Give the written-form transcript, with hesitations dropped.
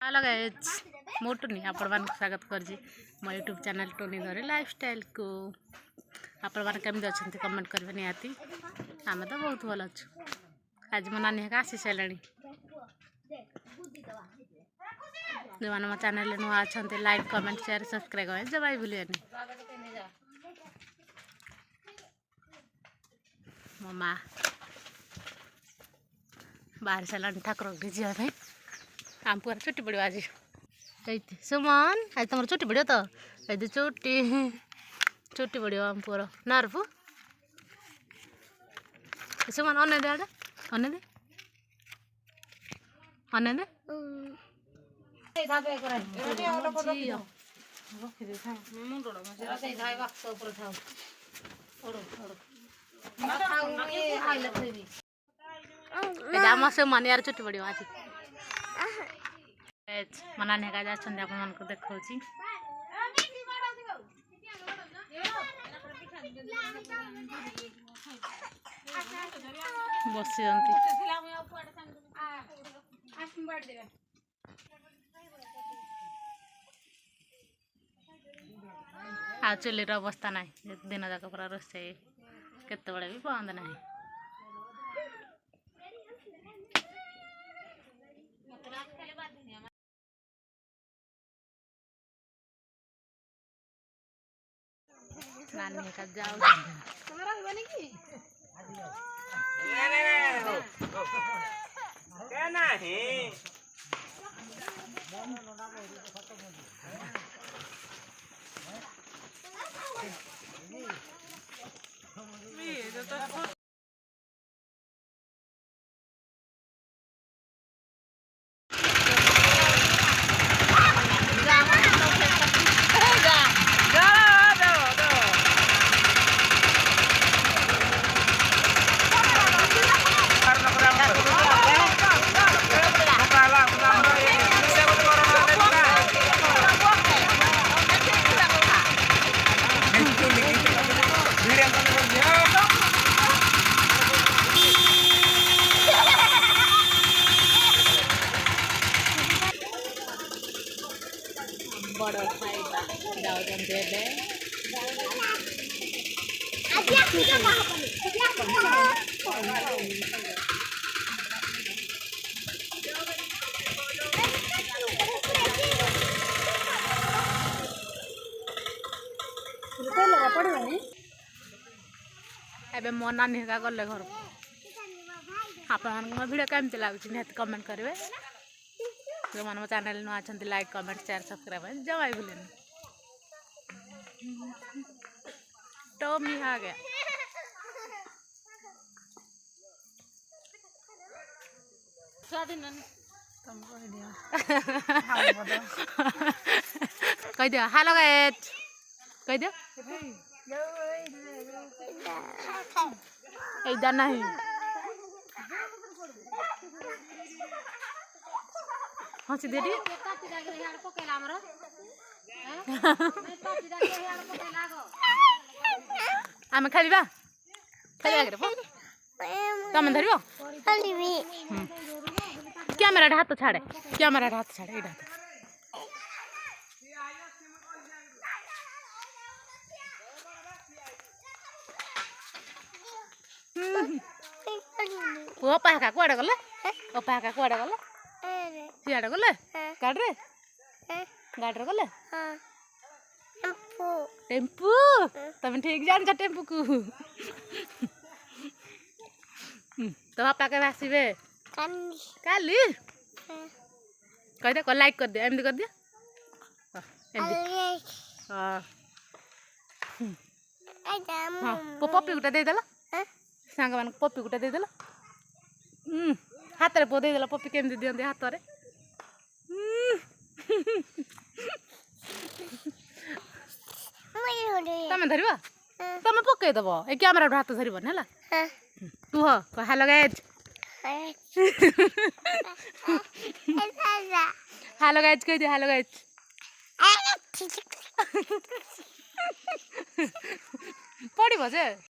hello guys मो Tony आपण मान स्वागत करजी मो यूट्यूब चैनल टोनी धरे लाइफस्टाइल को आपण मान केमती अच्छे कमेंट करेंगे निहाती आम तो बहुत भल अच्छु आज मो नानी हेका आसी सारे जो मैंने मो चैनल नुआ अच्छा लाइक कमेंट शेयर सब्सक्राइब करें जब भूलिए मो माँ बाहर सारे ठाकुर झील आम पूरा चुट्टी पड़ो आज सुमन आज तुम चुट्टी पड़ो तो ये चुट्टी चुट्टी पड़ो आम पूरा नारपु सुमन अने दे आड़े अने दे अने दे आम सुमन यार चुट्टी पड़ो आज मना नेका जाछन आप मन को देखौची बसी जंती आ चुलीर अवस्था ना दिन जाक पूरा रोसे केते बड़े भी बंद ना नानी का जाओ तुम्हारा हुआ नहीं की क्या नहीं ये तो बड़ खाइबा जाऊन देबे एबे मो नानी का गले घर आप वीडियो केमती लगुच निहत कमेंट करेंगे जो मैंने मो चैनल नुआ अच्छा लाइक कमेंट शेयर सब्सक्राइब जमा भूलें टॉमी आ गया कह दिया हेलो गाइस कह दिया इधर नहीं हंसी दे दी आम खेलवा तुम धर कैमेरा हाथ छाड़े कैमेरा हाथ छाड़े ये पाका कुआड़े गले पाका कुआड़े गले सियाड़े गले गाड़ी गाड़ी गले टेम्पू तुम ठीक जान टेम्पू को तो पापा के आसबे काली कह दे लाइक कर दिया एमती कर दिया हाँ पप्पी गुटा देदेल सांग मान पप्पी गुटा देदेल हाथ में पो देदेल पप्पी केमती दिखती हाथ में तुम धर तुम पकईदेव ए कैमेरा हाथ धरबन है तू हेलो गाइस हेलो गाइस कह दिया हेलो गाइस पड़ो जे